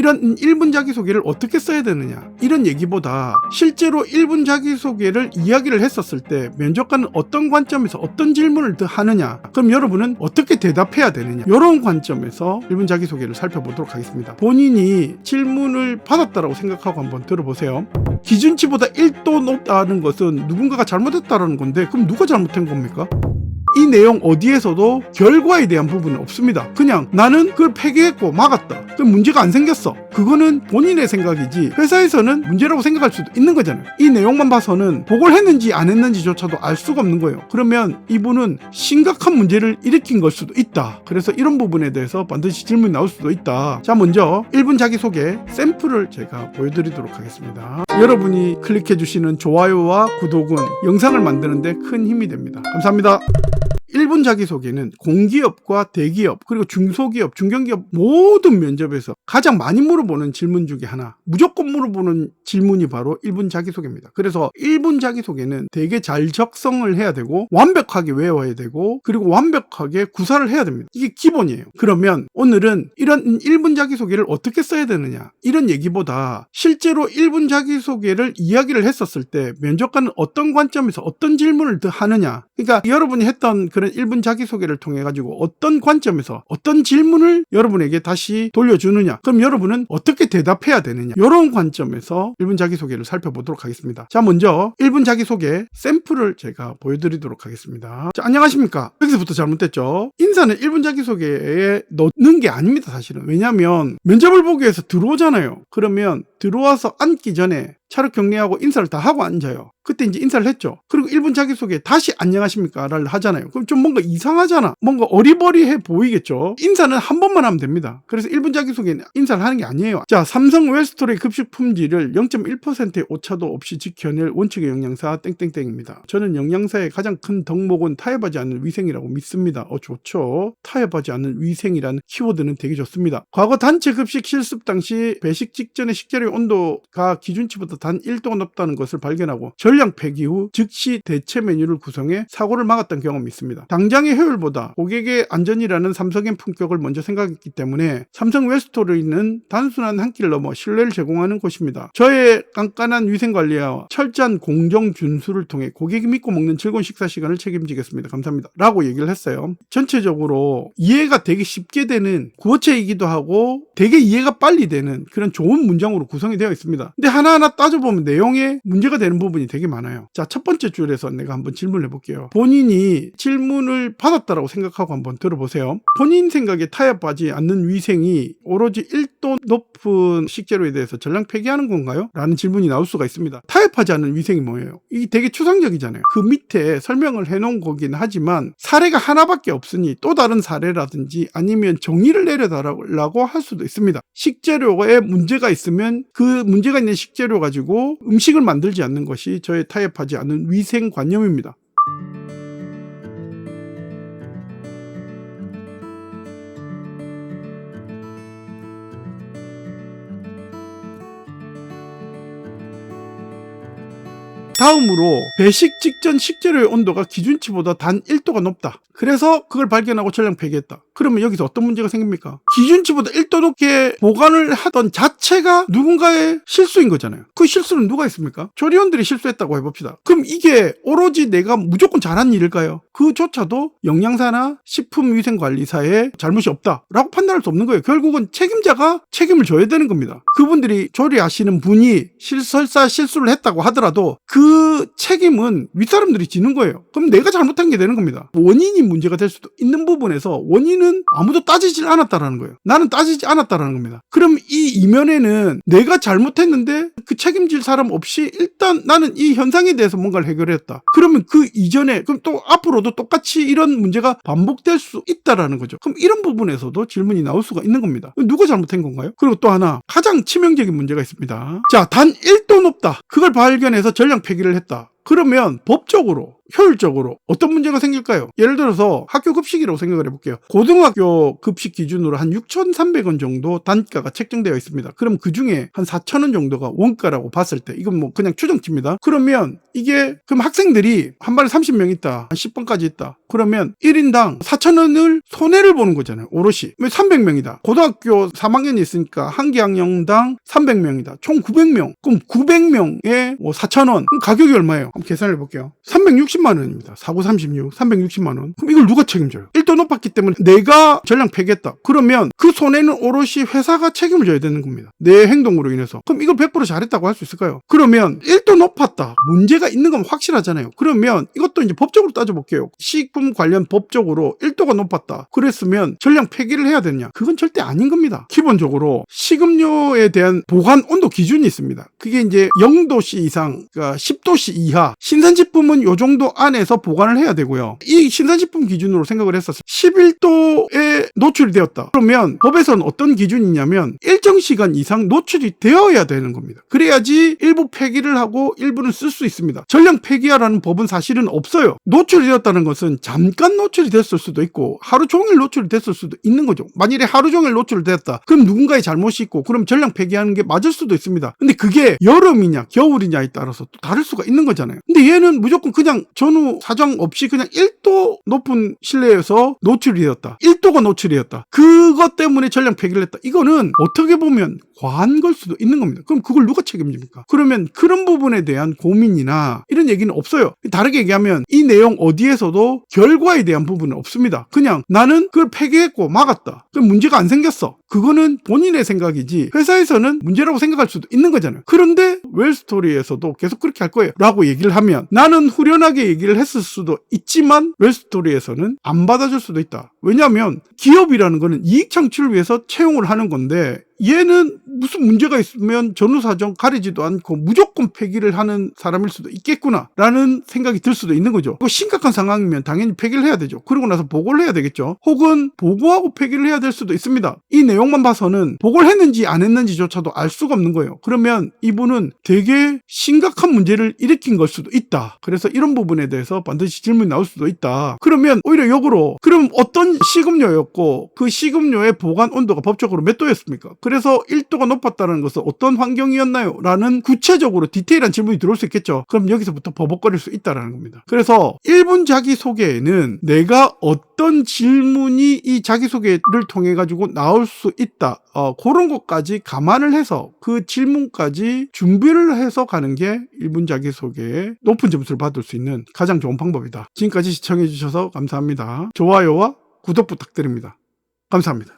이런 1분 자기소개를 어떻게 써야 되느냐 이런 얘기보다 실제로 1분 자기소개를 이야기를 했었을 때 면접관은 어떤 관점에서 어떤 질문을 더 하느냐, 그럼 여러분은 어떻게 대답해야 되느냐, 이런 관점에서 1분 자기소개를 살펴보도록 하겠습니다. 본인이 질문을 받았다고 생각하고 한번 들어보세요. 기준치보다 1도 높다는 것은 누군가가 잘못했다는 건데 그럼 누가 잘못한 겁니까? 이 내용 어디에서도 결과에 대한 부분은 없습니다. 그냥 나는 그걸 폐기했고 막았다. 그럼 문제가 안 생겼어. 그거는 본인의 생각이지 회사에서는 문제라고 생각할 수도 있는 거잖아요. 이 내용만 봐서는 보고를 했는지 안 했는지조차도 알 수가 없는 거예요. 그러면 이분은 심각한 문제를 일으킨 걸 수도 있다. 그래서 이런 부분에 대해서 반드시 질문이 나올 수도 있다. 자, 먼저 1분 자기소개 샘플을 제가 보여드리도록 하겠습니다. 여러분이 클릭해 주시는 좋아요와 구독은 영상을 만드는데 큰 힘이 됩니다. 감사합니다. 1분 자기소개는 공기업과 대기업 그리고 중소기업, 중견기업 모든 면접에서 가장 많이 물어보는 질문 중에 하나, 무조건 물어보는 질문이 바로 1분 자기소개입니다. 그래서 1분 자기소개는 되게 잘 적성을 해야 되고 완벽하게 외워야 되고 그리고 완벽하게 구사를 해야 됩니다. 이게 기본이에요. 그러면 오늘은 이런 1분 자기소개를 어떻게 써야 되느냐 이런 얘기보다 실제로 1분 자기소개를 이야기를 했었을 때 면접관은 어떤 관점에서 어떤 질문을 더 하느냐, 그러니까 여러분이 했던 그런 1분 자기소개를 통해 가지고 어떤 관점에서 어떤 질문을 여러분에게 다시 돌려주느냐, 그럼 여러분은 어떻게 대답해야 되느냐, 이런 관점에서 1분 자기소개를 살펴보도록 하겠습니다. 자, 먼저 1분 자기소개 샘플을 제가 보여드리도록 하겠습니다. 자, 안녕하십니까. 여기서부터 잘못됐죠. 인사는 1분 자기소개에 넣는 게 아닙니다. 사실은. 왜냐하면 면접을 보기 위해서 들어오잖아요. 그러면 들어와서 앉기 전에 차렷 격리하고 인사를 다 하고 앉아요. 그때 이제 인사를 했죠. 그리고 1분 자기소개 다시 안녕하십니까를 하잖아요. 그럼 좀 뭔가 이상하잖아. 뭔가 어리버리해 보이겠죠. 인사는 한 번만 하면 됩니다. 그래서 1분 자기소개는 인사를 하는 게 아니에요. 자, 삼성 웰스토리 급식 품질을 0.1%의 오차도 없이 지켜낼 원칙의 영양사 땡땡땡입니다. 저는 영양사의 가장 큰 덕목은 타협하지 않는 위생이라고 믿습니다. 좋죠. 타협하지 않는 위생이라는 키워드는 되게 좋습니다. 과거 단체 급식 실습 당시 배식 직전의 식재료의 온도가 기준치보다 단 1도가 높다는 것을 발견하고 전량 폐기 후 즉시 대체 메뉴를 구성해 사고를 막았던 경험이 있습니다. 당장의 효율보다 고객의 안전이라는 삼성의 품격을 먼저 생각했기 때문에 삼성 웰스토리는 단순한 한 끼를 넘어 신뢰를 제공하는 곳입니다. 저의 깐깐한 위생관리와 철저한 공정 준수를 통해 고객이 믿고 먹는 즐거운 식사 시간을 책임지겠습니다. 감사합니다. 라고 얘기를 했어요. 전체적으로 이해가 되게 쉽게 되는 구어체이기도 하고 되게 이해가 빨리 되는 그런 좋은 문장으로 구성이 되어 있습니다. 근데 하나하나 따져보면 내용에 문제가 되는 부분이 되게 많아요. 자, 첫 번째 줄에서 내가 한번 질문을 해볼게요. 본인이 질문을 받았다고 생각하고 한번 들어보세요. 본인 생각에 타협하지 않는 위생이 오로지 1도 높은 식재료에 대해서 전량 폐기하는 건가요? 라는 질문이 나올 수가 있습니다. 타협하지 않는 위생이 뭐예요? 이게 되게 추상적이잖아요. 그 밑에 설명을 해놓은 거긴 하지만 사례가 하나밖에 없으니 또 다른 사례라든지 아니면 정의를 내려달라고 할 수도 있습니다. 식재료에 문제가 있으면 그 문제가 있는 식재료 가지고 음식을 만들지 않는 것이 저의 타협하지 않는 위생관념입니다. 다음으로 배식 직전 식재료의 온도가 기준치보다 단 1도가 높다. 그래서 그걸 발견하고 전량 폐기했다. 그러면 여기서 어떤 문제가 생깁니까? 기준치보다 1도 높게 보관을 하던 자체가 누군가의 실수인 거잖아요. 그 실수는 누가 했습니까? 조리원들이 실수했다고 해봅시다. 그럼 이게 오로지 내가 무조건 잘한 일일까요? 그조차도 영양사나 식품위생관리사의 잘못이 없다라고 판단할 수 없는 거예요. 결국은 책임자가 책임을 져야 되는 겁니다. 그분들이 조리하시는 분이 설사 실수를 했다고 하더라도 그 책임은 윗사람들이 지는 거예요. 그럼 내가 잘못한 게 되는 겁니다. 원인이 문제가 될 수도 있는 부분에서 원인은 아무도 따지질 않았다라는 거예요. 나는 따지지 않았다라는 겁니다. 그럼 이 이면에는 내가 잘못했는데 그 책임질 사람 없이 일단 나는 이 현상에 대해서 뭔가를 해결했다. 그러면 그 이전에 그럼 또 앞으로도 똑같이 이런 문제가 반복될 수 있다라는 거죠. 그럼 이런 부분에서도 질문이 나올 수가 있는 겁니다. 누가 잘못한 건가요? 그리고 또 하나 가장 치명적인 문제가 있습니다. 자, 단 1도 높다. 그걸 발견해서 전량 폐기를 했다. 그러면 법적으로 효율적으로 어떤 문제가 생길까요? 예를 들어서 학교 급식이라고 생각을 해볼게요. 고등학교 급식 기준으로 한 6,300원 정도 단가가 책정되어 있습니다. 그럼 그 중에 한 4,000원 정도가 원가라고 봤을 때, 이건 뭐 그냥 추정치입니다. 그러면 이게, 그럼 학생들이 한 반에 30명 있다, 한 10번까지 있다. 그러면 1인당 4,000원을 손해를 보는 거잖아요. 오롯이. 300명이다. 고등학교 3학년이 있으니까 한 개 학년당 300명이다. 총 900명. 그럼 900명에 4,000원. 그럼 가격이 얼마예요? 한번 계산해 볼게요. 360만 원입니다. 4936, 360만 원. 그럼 이걸 누가 책임져요? 1도 높았기 때문에 내가 전량 폐기했다. 그러면 그 손해는 오롯이 회사가 책임을 져야 되는 겁니다. 내 행동으로 인해서. 그럼 이걸 100% 잘했다고 할 수 있을까요? 그러면 1도 높았다. 문제가 있는 건 확실하잖아요. 그러면 이것도 이제 법적으로 따져볼게요. 식품 관련 법적으로 1도가 높았다. 그랬으면 전량 폐기를 해야 되느냐? 그건 절대 아닌 겁니다. 기본적으로 식음료에 대한 보관 온도 기준이 있습니다. 그게 이제 0도씨 이상, 그러니까 10도씨 이하. 신선식품은 요 정도 안에서 보관을 해야 되고요. 이 신선식품 기준으로 생각을 했었어요. 11도에 노출이 되었다. 그러면 법에서는 어떤 기준이냐면 일정 시간 이상 노출이 되어야 되는 겁니다. 그래야지 일부 폐기를 하고 일부는 쓸 수 있습니다. 전량 폐기하라는 법은 사실은 없어요. 노출이 되었다는 것은 잠깐 노출이 됐을 수도 있고 하루 종일 노출이 됐을 수도 있는 거죠. 만일에 하루 종일 노출이 됐다. 그럼 누군가의 잘못이 있고 그럼 전량 폐기하는 게 맞을 수도 있습니다. 근데 그게 여름이냐 겨울이냐에 따라서 또 다를 수가 있는 거잖아요. 근데 얘는 무조건 그냥 전후 사정 없이 그냥 1도 높은 실내에서 노출이 되었다. 1도가 노출이 되었다. 그것 때문에 전량 폐기를 했다. 이거는 어떻게 보면 과한 걸 수도 있는 겁니다. 그럼 그걸 누가 책임집니까? 그러면 그런 부분에 대한 고민이나 이런 얘기는 없어요. 다르게 얘기하면 이 내용 어디에서도 결과에 대한 부분은 없습니다. 그냥 나는 그걸 폐기했고 막았다. 그럼 문제가 안 생겼어. 그거는 본인의 생각이지 회사에서는 문제라고 생각할 수도 있는 거잖아요. 그런데 웰스토리에서도 계속 그렇게 할 거예요 라고 얘기를 하면 나는 후련하게 얘기를 했을 수도 있지만 웰스토리에서는 안 받아줄 수도 있다. 왜냐하면 기업이라는 거는 이익 창출을 위해서 채용을 하는 건데 얘는 무슨 문제가 있으면 전후사정 가리지도 않고 무조건 폐기를 하는 사람일 수도 있겠구나 라는 생각이 들 수도 있는 거죠. 심각한 상황이면 당연히 폐기를 해야 되죠. 그러고 나서 보고를 해야 되겠죠. 혹은 보고하고 폐기를 해야 될 수도 있습니다. 이 내용만 봐서는 보고를 했는지 안 했는지조차도 알 수가 없는 거예요. 그러면 이분은 되게 심각한 문제를 일으킨 걸 수도 있다. 그래서 이런 부분에 대해서 반드시 질문이 나올 수도 있다. 그러면 오히려 역으로 그럼 어떤 식음료였고 그 식음료의 보관 온도가 법적으로 몇 도였습니까? 그래서 1도가 높았다는 것은 어떤 환경이었나요? 라는 구체적으로 디테일한 질문이 들어올 수 있겠죠. 그럼 여기서부터 버벅거릴 수 있다는 겁니다. 그래서 1분 자기소개에는 내가 어떤 질문이 이 자기소개를 통해 가지고 나올 수 있다. 그런 것까지 감안을 해서 그 질문까지 준비를 해서 가는 게 1분 자기소개에 높은 점수를 받을 수 있는 가장 좋은 방법이다. 지금까지 시청해 주셔서 감사합니다. 좋아요와 구독 부탁드립니다. 감사합니다.